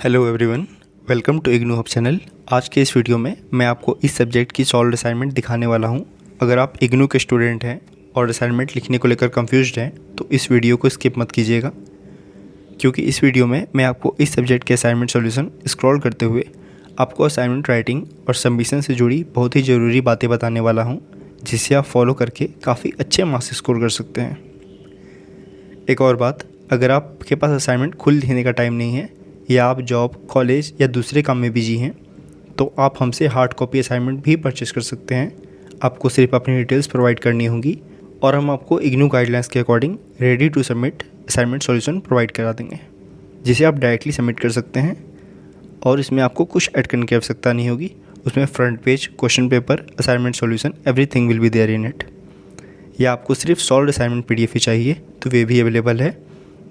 Hello everyone, welcome to IGNOU hub channel. आज के इस वीडियो में मैं आपको इस सब्जेक्ट की सॉल्व असाइनमेंट दिखाने वाला हूं। अगर आप इग्नू के स्टूडेंट हैं और असाइनमेंट लिखने को लेकर कंफ्यूज्ड हैं तो इस वीडियो को स्किप मत कीजिएगा, क्योंकि इस वीडियो में मैं आपको इस सब्जेक्ट के असाइनमेंट सॉल्यूशन स्क्रॉल करते हुए आपको असाइनमेंट राइटिंग और सबमिशन से जुड़ी बहुत ही ज़रूरी बातें बताने वाला हूँ, जिसे आप फॉलो करके काफ़ी अच्छे मार्क्स स्कोर कर सकते हैं। एक और बात, अगर आपके पास असाइनमेंट खुद लिखने का टाइम नहीं है या आप जॉब, कॉलेज या दूसरे काम में बिजी हैं तो आप हमसे हार्ड कॉपी असाइनमेंट भी परचेस कर सकते हैं। आपको सिर्फ अपनी डिटेल्स प्रोवाइड करनी होगी और हम आपको इग्नू गाइडलाइंस के according ready to submit assignment solution provide करा देंगे, जिसे आप डायरेक्टली सबमिट कर सकते हैं और इसमें आपको कुछ ऐड करने की आवश्यकता नहीं होगी। उसमें front page, question paper, assignment solution, everything will be there in it. या आपको सिर्फ सॉल्व असाइनमेंट PDF ही चाहिए तो वे भी अवेलेबल है।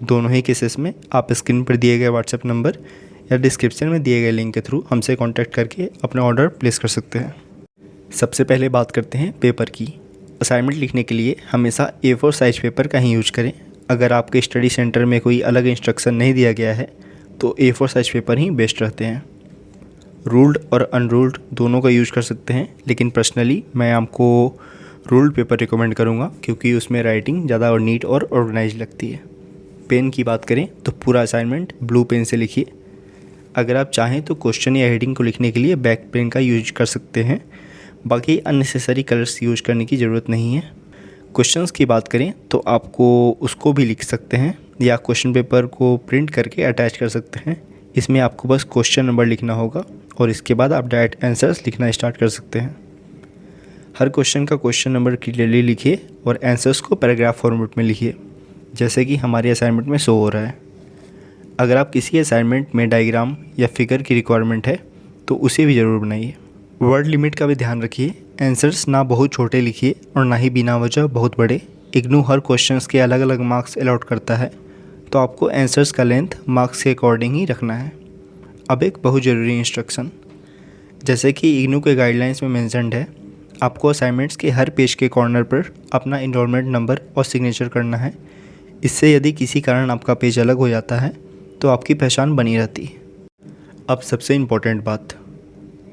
दोनों ही केसेस में आप स्क्रीन पर दिए गए व्हाट्सएप नंबर या डिस्क्रिप्शन में दिए गए लिंक के थ्रू हमसे कांटेक्ट करके अपना ऑर्डर प्लेस कर सकते हैं। सबसे पहले बात करते हैं पेपर की। असाइनमेंट लिखने के लिए हमेशा A4 साइज पेपर का ही यूज करें। अगर आपके स्टडी सेंटर में कोई अलग इंस्ट्रक्शन नहीं दिया गया है तो A4 साइज पेपर ही बेस्ट रहते हैं। रूल्ड और अनरूल्ड दोनों का यूज कर सकते हैं, लेकिन पर्सनली मैं आपको रूल्ड पेपर रिकमेंड करूँगा क्योंकि उसमें राइटिंग ज़्यादा और नीट और ऑर्गेनाइज लगती है। पेन की बात करें तो पूरा असाइनमेंट ब्लू पेन से लिखिए। अगर आप चाहें तो क्वेश्चन या हेडिंग को लिखने के लिए ब्लैक पेन का यूज कर सकते हैं। बाकी अननेसेसरी कलर्स यूज करने की ज़रूरत नहीं है। क्वेश्चंस की बात करें तो आपको उसको भी लिख सकते हैं या क्वेश्चन पेपर को प्रिंट करके अटैच कर सकते हैं। इसमें आपको बस क्वेश्चन नंबर लिखना होगा और इसके बाद आप डायरेक्ट आंसर्स लिखना स्टार्ट कर सकते हैं। हर क्वेश्चन का क्वेश्चन नंबर क्लियरली लिखिए और आंसर्स को पैराग्राफ फॉर्मेट में लिखिए, जैसे कि हमारे असाइनमेंट में शो हो रहा है। अगर आप किसी असाइनमेंट में डायग्राम या फिगर की रिक्वायरमेंट है तो उसे भी ज़रूर बनाइए। वर्ड लिमिट का भी ध्यान रखिए। आंसर्स ना बहुत छोटे लिखिए और ना ही बिना वजह बहुत बड़े। इग्नू हर क्वेश्चंस के अलग अलग मार्क्स अलॉट करता है, तो आपको आंसर्स का लेंथ मार्क्स के अकॉर्डिंग ही रखना है। अब एक बहुत ज़रूरी इंस्ट्रक्शन, जैसे कि इग्नू के गाइडलाइंस में मेंशन्ड है, आपको असाइनमेंट्स के हर पेज के कॉर्नर पर अपना इनरोलमेंट नंबर और सिग्नेचर करना है। इससे यदि किसी कारण आपका पेज अलग हो जाता है तो आपकी पहचान बनी रहती है। अब सबसे इम्पोर्टेंट बात,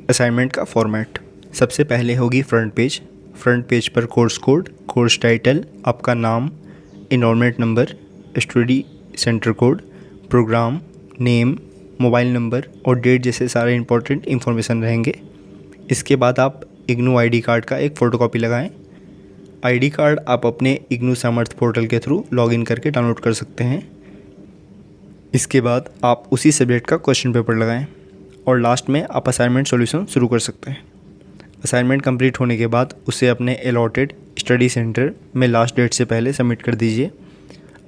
असाइनमेंट का फॉर्मेट। सबसे पहले होगी फ्रंट पेज। फ्रंट पेज पर कोर्स कोड, कोर्स टाइटल, आपका नाम, enrolment number, study centre code, programme name, mobile number और डेट जैसे सारे इंपॉर्टेंट इन्फॉर्मेशन रहेंगे। इसके बाद आप इग्नू ID कार्ड का एक फ़ोटोकॉपी लगाएं। ID कार्ड आप अपने इग्नू सामर्थ पोर्टल के थ्रू लॉगिन करके डाउनलोड कर सकते हैं। इसके बाद आप उसी सब्जेक्ट का क्वेश्चन पेपर लगाएं और लास्ट में आप असाइनमेंट सॉल्यूशन शुरू कर सकते हैं। असाइनमेंट कंप्लीट होने के बाद उसे अपने अलॉटेड स्टडी सेंटर में लास्ट डेट से पहले सबमिट कर दीजिए।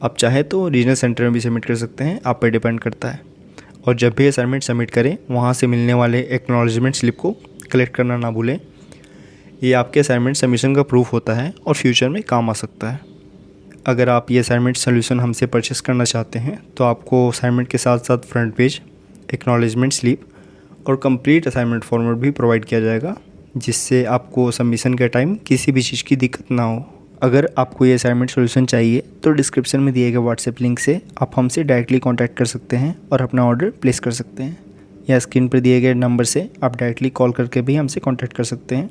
आप चाहे तो रीजनल सेंटर में भी सबमिट कर सकते हैं, आप पर डिपेंड करता है। और जब भी असाइनमेंट सबमिट करें वहाँ से मिलने वाले एक्नॉलेजमेंट स्लिप को कलेक्ट करना ना भूलें। ये आपके असाइनमेंट सबमिशन का प्रूफ होता है और फ्यूचर में काम आ सकता है। अगर आप ये असाइनमेंट सॉल्यूशन हमसे परचेस करना चाहते हैं तो आपको असाइनमेंट के साथ साथ फ्रंट पेज, एक्नॉलेजमेंट स्लिप और कंप्लीट असाइनमेंट फॉर्मेट भी प्रोवाइड किया जाएगा, जिससे आपको सबमिशन के टाइम किसी भी चीज़ की दिक्कत ना हो। अगर आपको ये असाइनमेंट सॉल्यूशन चाहिए तो डिस्क्रिप्शन में दिए गए व्हाट्सएप लिंक से आप हमसे डायरेक्टली कॉन्टैक्ट कर सकते हैं और अपना ऑर्डर प्लेस कर सकते हैं, या स्क्रीन पर दिए गए नंबर से आप डायरेक्टली कॉल करके भी हमसे कॉन्टैक्ट कर सकते हैं।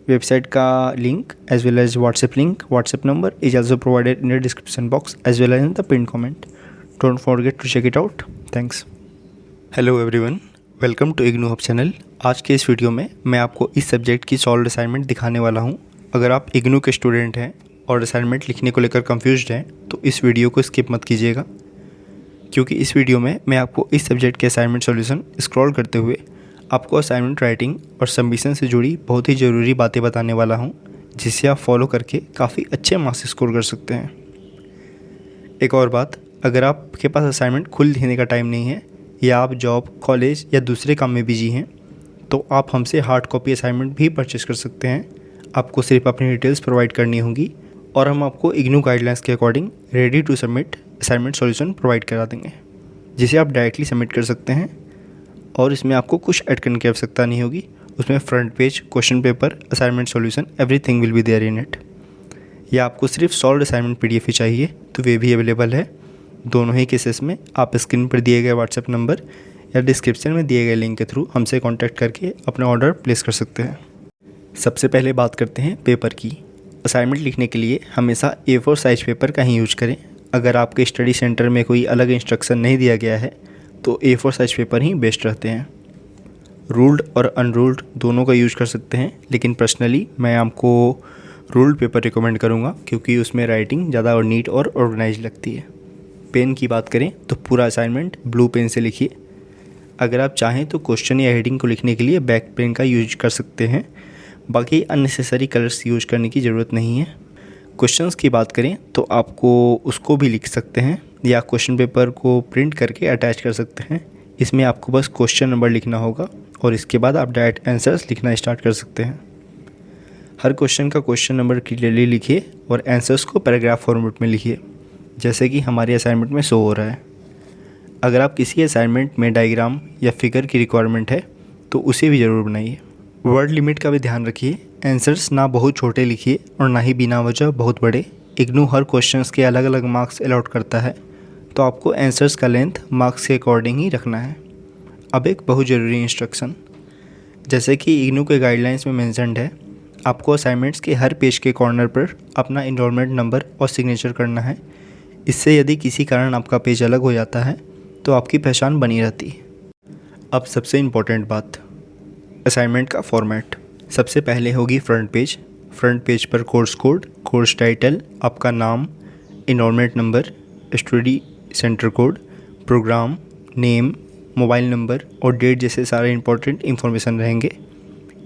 वेबसाइट का link as well as WhatsApp link, WhatsApp number is also provided in the description box as well as in the pinned comment. Don't forget to check it out. Thanks. Hello everyone, welcome to IGNOU hub channel. आज के इस video में मैं आपको इस subject की solve assignment दिखाने वाला हूँ। अगर आप इग्नू के स्टूडेंट हैं और असाइनमेंट लिखने को लेकर कंफ्यूज्ड हैं तो इस वीडियो को स्किप मत कीजिएगा, क्योंकि इस वीडियो में मैं आपको इस सब्जेक्ट के असाइनमेंट सॉल्यूशन स्क्रॉल करते हुए आपको असाइनमेंट राइटिंग और सबमिशन से जुड़ी बहुत ही ज़रूरी बातें बताने वाला हूं, जिसे आप फॉलो करके काफ़ी अच्छे मार्क्स स्कोर कर सकते हैं। एक और बात, अगर आपके पास असाइनमेंट खुद लिखने का टाइम नहीं है या आप जॉब, कॉलेज या दूसरे काम में बिजी हैं तो आप हमसे हार्ड कॉपी असाइनमेंट भी परचेस कर सकते हैं। आपको सिर्फ अपनी डिटेल्स प्रोवाइड करनी होगी और हम आपको इग्नू गाइडलाइंस के according ready to submit assignment solution provide करा देंगे, जिसे आप डायरेक्टली सबमिट कर सकते हैं और इसमें आपको कुछ ऐड करने की आवश्यकता नहीं होगी। उसमें front page, question paper, assignment solution, everything will be there in it. या आपको सिर्फ सॉल्व असाइनमेंट PDF ही चाहिए तो वे भी अवेलेबल है। दोनों ही केसेस में आप स्क्रीन पर दिए गए व्हाट्सएप नंबर या डिस्क्रिप्शन में दिए गए लिंक के थ्रू हमसे कांटेक्ट करके अपना ऑर्डर प्लेस कर सकते हैं। सबसे पहले बात करते हैं पेपर की। असाइनमेंट लिखने के लिए हमेशा A4 साइज़ पेपर का ही यूज करें। अगर आपके स्टडी सेंटर में कोई अलग इंस्ट्रक्शन नहीं दिया गया है तो A4 साइज़ पेपर ही बेस्ट रहते हैं। रूल्ड और अनरूल्ड दोनों का यूज़ कर सकते हैं, लेकिन पर्सनली मैं आपको रूल्ड पेपर रिकमेंड करूँगा क्योंकि उसमें राइटिंग ज़्यादा और नीट और ऑर्गेनाइज लगती है। पेन की बात करें तो पूरा असाइनमेंट ब्लू पेन से लिखिए। अगर आप चाहें तो क्वेश्चन या हेडिंग को लिखने के लिए ब्लैक पेन का यूज कर सकते हैं, बाकी अननेसेसरी कलर्स यूज करने की ज़रूरत नहीं है। क्वेश्चंस की बात करें तो आपको उसको भी लिख सकते हैं या क्वेश्चन पेपर को प्रिंट करके अटैच कर सकते हैं। इसमें आपको बस क्वेश्चन नंबर लिखना होगा और इसके बाद आप डायरेक्ट आंसर्स लिखना स्टार्ट कर सकते हैं। हर क्वेश्चन का क्वेश्चन नंबर क्लियरली लिखिए और आंसर्स को पैराग्राफ फॉर्मेट में लिखिए, जैसे कि हमारी असाइनमेंट में शो हो रहा है। अगर आप किसी असाइनमेंट में डायग्राम या फिगर की रिक्वायरमेंट है तो उसे भी ज़रूर बनाइए। वर्ड लिमिट का भी ध्यान रखिए। आंसर्स ना बहुत छोटे लिखिए और ना ही बिना वजह बहुत बड़े। इग्नू हर क्वेश्चंस के अलग अलग मार्क्स अलॉट करता है, तो आपको आंसर्स का लेंथ मार्क्स के अकॉर्डिंग ही रखना है। अब एक बहुत ज़रूरी इंस्ट्रक्शन, जैसे कि इग्नू के गाइडलाइंस में मेंशन्ड है, आपको असाइनमेंट्स के हर पेज के कॉर्नर पर अपना इनरोलमेंट नंबर और सिग्नेचर करना है। इससे यदि किसी कारण आपका पेज अलग हो जाता है तो आपकी पहचान बनी रहती है। अब सबसे इम्पोर्टेंट बात, असाइनमेंट का फॉर्मेट। सबसे पहले होगी फ्रंट पेज। फ्रंट पेज पर कोर्स कोड, कोर्स टाइटल, आपका नाम, enrolment number, study centre code, programme name, mobile number और डेट जैसे सारे इंपॉर्टेंट इन्फॉर्मेशन रहेंगे।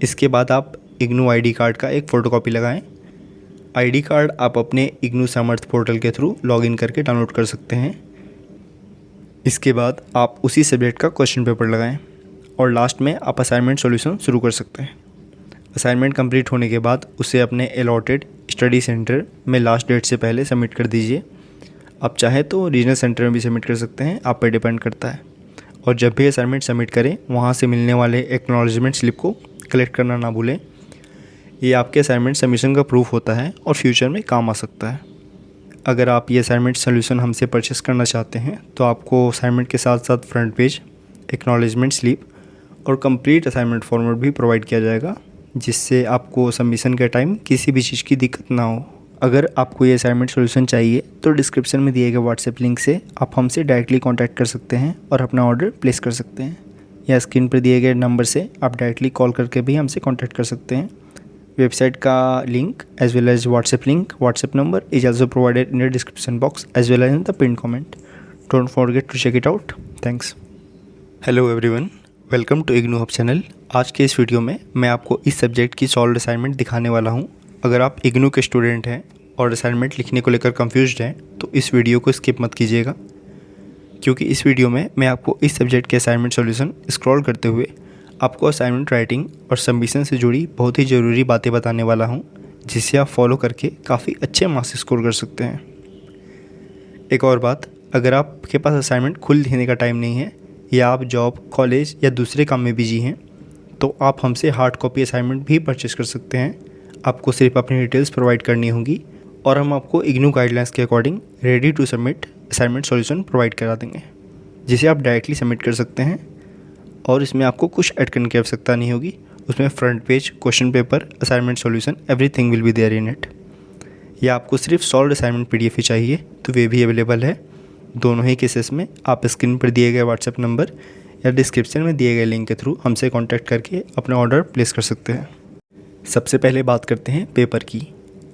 इसके बाद आप इग्नू आईडी कार्ड का एक फ़ोटोकॉपी लगाएं। आईडी कार्ड आप अपने इग्नू सामर्थ पोर्टल के थ्रू लॉगिन करके डाउनलोड कर सकते हैं। इसके बाद आप उसी सब्जेक्ट का क्वेश्चन पेपर लगाएं और लास्ट में आप असाइनमेंट सॉल्यूशन शुरू कर सकते हैं। असाइनमेंट कंप्लीट होने के बाद उसे अपने अलॉटेड स्टडी सेंटर में लास्ट डेट से पहले सबमिट कर दीजिए। आप चाहे तो रीजनल सेंटर में भी सबमिट कर सकते हैं, आप पे डिपेंड करता है। और जब भी असाइनमेंट सबमिट करें वहाँ से मिलने वाले एक्नॉलेजमेंट स्लिप को कलेक्ट करना ना भूलें। ये आपके असाइनमेंट सबमिशन का प्रूफ होता है और फ्यूचर में काम आ सकता है। अगर आप ये असाइनमेंट सोल्यूशन हमसे परचेस करना चाहते हैं तो आपको असाइनमेंट के साथ साथ फ्रंट पेज, एक्नॉलेजमेंट स्लिप और कंप्लीट असाइनमेंट फॉर्मेट भी प्रोवाइड किया जाएगा, जिससे आपको सबमिशन के टाइम किसी भी चीज़ की दिक्कत ना हो। अगर आपको ये असाइनमेंट सोल्यूशन चाहिए तो डिस्क्रिप्शन में दिए गए व्हाट्सएप लिंक से आप हमसे डायरेक्टली कांटेक्ट कर सकते हैं और अपना ऑर्डर प्लेस कर सकते हैं, या स्क्रीन पर दिए गए नंबर से आप डायरेक्टली कॉल करके भी हमसे कॉन्टैक्ट कर सकते हैं। वेबसाइट का link as well as WhatsApp link, WhatsApp number is also provided in the description box as well as in the pinned comment. Don't forget to check it out. Thanks. Hello everyone, welcome to IGNOU hub channel. आज के इस video में मैं आपको इस subject की solved assignment दिखाने वाला हूं। अगर आप इग्नू के स्टूडेंट हैं और असाइनमेंट लिखने को लेकर कंफ्यूज्ड हैं तो इस वीडियो को स्किप मत कीजिएगा, क्योंकि इस वीडियो में मैं आपको इस सब्जेक्ट के असाइनमेंट सॉल्यूशन स्क्रॉल करते हुए आपको असाइनमेंट राइटिंग और सबमिशन से जुड़ी बहुत ही ज़रूरी बातें बताने वाला हूं, जिसे आप फॉलो करके काफ़ी अच्छे मार्क्स स्कोर कर सकते हैं। एक और बात, अगर आपके पास असाइनमेंट खुद लिखने का टाइम नहीं है या आप जॉब, कॉलेज या दूसरे काम में बिजी हैं तो आप हमसे हार्ड कॉपी असाइनमेंट भी परचेस कर सकते हैं। आपको सिर्फ अपनी डिटेल्स प्रोवाइड करनी होगी और हम आपको इग्नू गाइडलाइंस के according ready to submit assignment solution provide करा देंगे, जिसे आप डायरेक्टली सबमिट कर सकते हैं और इसमें आपको कुछ ऐड करने की आवश्यकता नहीं होगी। उसमें front page, question paper, assignment solution, everything will be there in it. या आपको सिर्फ सॉल्व्ड असाइनमेंट पीडीएफ ही चाहिए तो वे भी अवेलेबल है। दोनों ही केसेस में आप स्क्रीन पर दिए गए व्हाट्सएप नंबर या डिस्क्रिप्शन में दिए गए लिंक के थ्रू हमसे कॉन्टैक्ट करके अपना ऑर्डर प्लेस कर सकते हैं। सबसे पहले बात करते हैं पेपर की।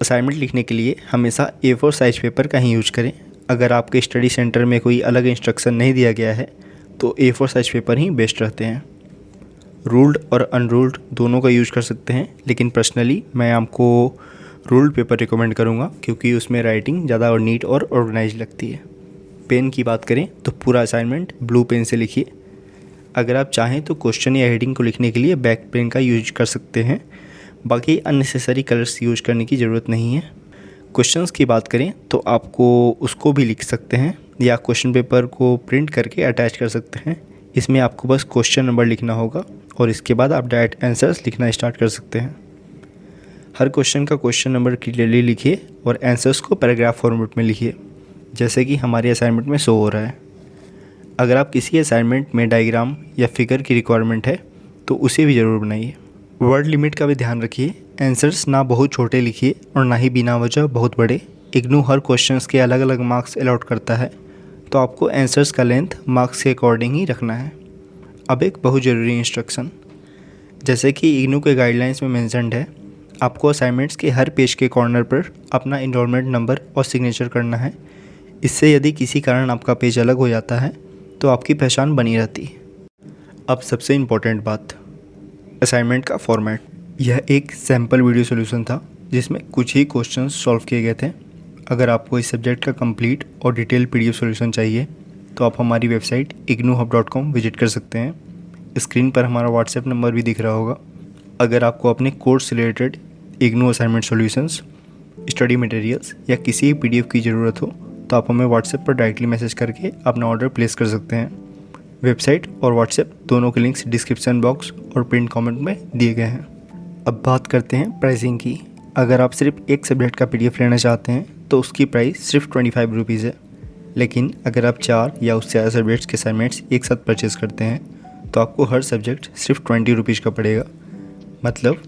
असाइनमेंट लिखने के लिए हमेशा A4 साइज़ पेपर का ही यूज करें। अगर आपके स्टडी सेंटर में कोई अलग इंस्ट्रक्शन नहीं दिया गया है तो A4 साइज़ पेपर ही बेस्ट रहते हैं। रूल्ड और अनरूल्ड दोनों का यूज़ कर सकते हैं, लेकिन पर्सनली मैं आपको रूल्ड पेपर रिकमेंड करूँगा क्योंकि उसमें राइटिंग ज़्यादा और नीट और ऑर्गेनाइज लगती है। पेन की बात करें तो पूरा असाइनमेंट ब्लू पेन से लिखिए। अगर आप चाहें तो क्वेश्चन या हेडिंग को लिखने के लिए ब्लैक पेन का यूज कर सकते हैं, बाकी अननेसेसरी कलर्स यूज करने की ज़रूरत नहीं है। क्वेश्चंस की बात करें तो आपको उसको भी लिख सकते हैं या क्वेश्चन पेपर को प्रिंट करके अटैच कर सकते हैं। इसमें आपको बस क्वेश्चन नंबर लिखना होगा और इसके बाद आप डायरेक्ट आंसर्स लिखना स्टार्ट कर सकते हैं। हर क्वेश्चन का क्वेश्चन नंबर क्लियरली लिखिए और आंसर्स को पैराग्राफ फॉर्मेट में लिखिए, जैसे कि हमारी असाइनमेंट में शो हो रहा है। अगर आप किसी असाइनमेंट में डायग्राम या फिगर की रिक्वायरमेंट है तो उसे भी ज़रूर बनाइए। वर्ड लिमिट का भी ध्यान रखिए। आंसर्स ना बहुत छोटे लिखिए और ना ही बिना वजह बहुत बड़े। इग्नू हर क्वेश्चंस के अलग अलग मार्क्स अलॉट करता है, तो आपको आंसर्स का लेंथ मार्क्स के अकॉर्डिंग ही रखना है। अब एक बहुत ज़रूरी इंस्ट्रक्शन, जैसे कि इग्नू के गाइडलाइंस में मेंशन्ड है, आपको असाइनमेंट्स के हर पेज के कॉर्नर पर अपना इनरोलमेंट नंबर और सिग्नेचर करना है। इससे यदि किसी कारण आपका पेज अलग हो जाता है तो आपकी पहचान बनी रहती है। अब सबसे इम्पोर्टेंट बात, असाइनमेंट का फॉर्मेट। यह एक सैम्पल वीडियो सॉल्यूशन था जिसमें कुछ ही क्वेश्चंस सॉल्व किए गए थे। अगर आपको इस सब्जेक्ट का कंप्लीट और डिटेल पीडीएफ सॉल्यूशन चाहिए तो आप हमारी वेबसाइट ignuhub.com विजिट कर सकते हैं। स्क्रीन पर हमारा व्हाट्सएप नंबर भी दिख रहा होगा। अगर आपको अपने कोर्स से related IGNOU assignment solutions, study materials या किसी भी पीडीएफ की ज़रूरत हो तो आप हमें व्हाट्सएप पर डायरेक्टली मैसेज करके अपना ऑर्डर प्लेस कर सकते हैं। वेबसाइट और व्हाट्सएप दोनों के लिंक्स डिस्क्रिप्शन बॉक्स और पिन कमेंट में दिए गए हैं। अब बात करते हैं प्राइसिंग की। अगर आप सिर्फ एक सब्जेक्ट का पीडीएफ लेना चाहते हैं तो उसकी प्राइस सिर्फ 25 रुपीज़ है। लेकिन अगर आप 4 या उससे ज़्यादा सब्जेक्ट्स के असाइनमेंट्स एक साथ परचेज़ करते हैं तो आपको हर सब्जेक्ट सिर्फ 20 रुपीज़ का पड़ेगा। मतलब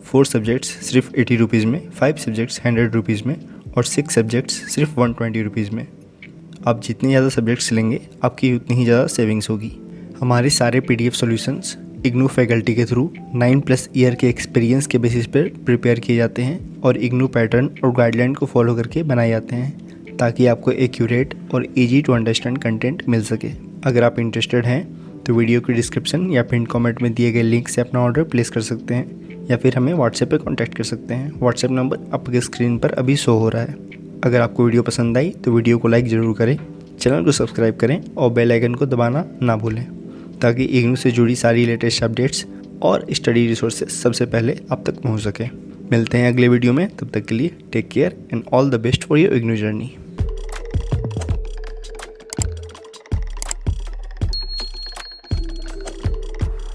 4 सब्जेक्ट्स सिर्फ 80 रुपीज़ में, 5 सब्जेक्ट्स 100 रुपीज़ में और 6 सब्जेक्ट्स सिर्फ 120 रुपीज़ में। आप जितने ज़्यादा सब्जेक्ट्स लेंगे आपकी उतनी ही ज़्यादा सेविंग्स होगी। हमारे सारे पीडीएफ सॉल्यूशंस इग्नू फैकल्टी के थ्रू 9+ ईयर के एक्सपीरियंस के बेसिस पर प्रिपेयर किए जाते हैं और इग्नू पैटर्न और गाइडलाइन को फॉलो करके बनाए जाते हैं ताकि आपको एक्यूरेट और इजी टू अंडरस्टैंड कंटेंट मिल सके। अगर आप इंटरेस्टेड हैं तो वीडियो की डिस्क्रिप्शन या पिन कमेंट में दिए गए लिंक से अपना ऑर्डर प्लेस कर सकते हैं या फिर हमें व्हाट्सएप पे कांटेक्ट कर सकते हैं। व्हाट्सएप नंबर आपके स्क्रीन पर अभी शो हो रहा है। अगर आपको वीडियो पसंद आई तो वीडियो को लाइक ज़रूर करें, चैनल को सब्सक्राइब करें और बेल आइकन को दबाना ना भूलें ताकि इग्नू से जुड़ी सारी लेटेस्ट अपडेट्स और स्टडी रिसोर्सेज सबसे पहले आप तक पहुंच सके। मिलते हैं अगले वीडियो में, तब तक के लिए take care and all the best for your IGNOU journey.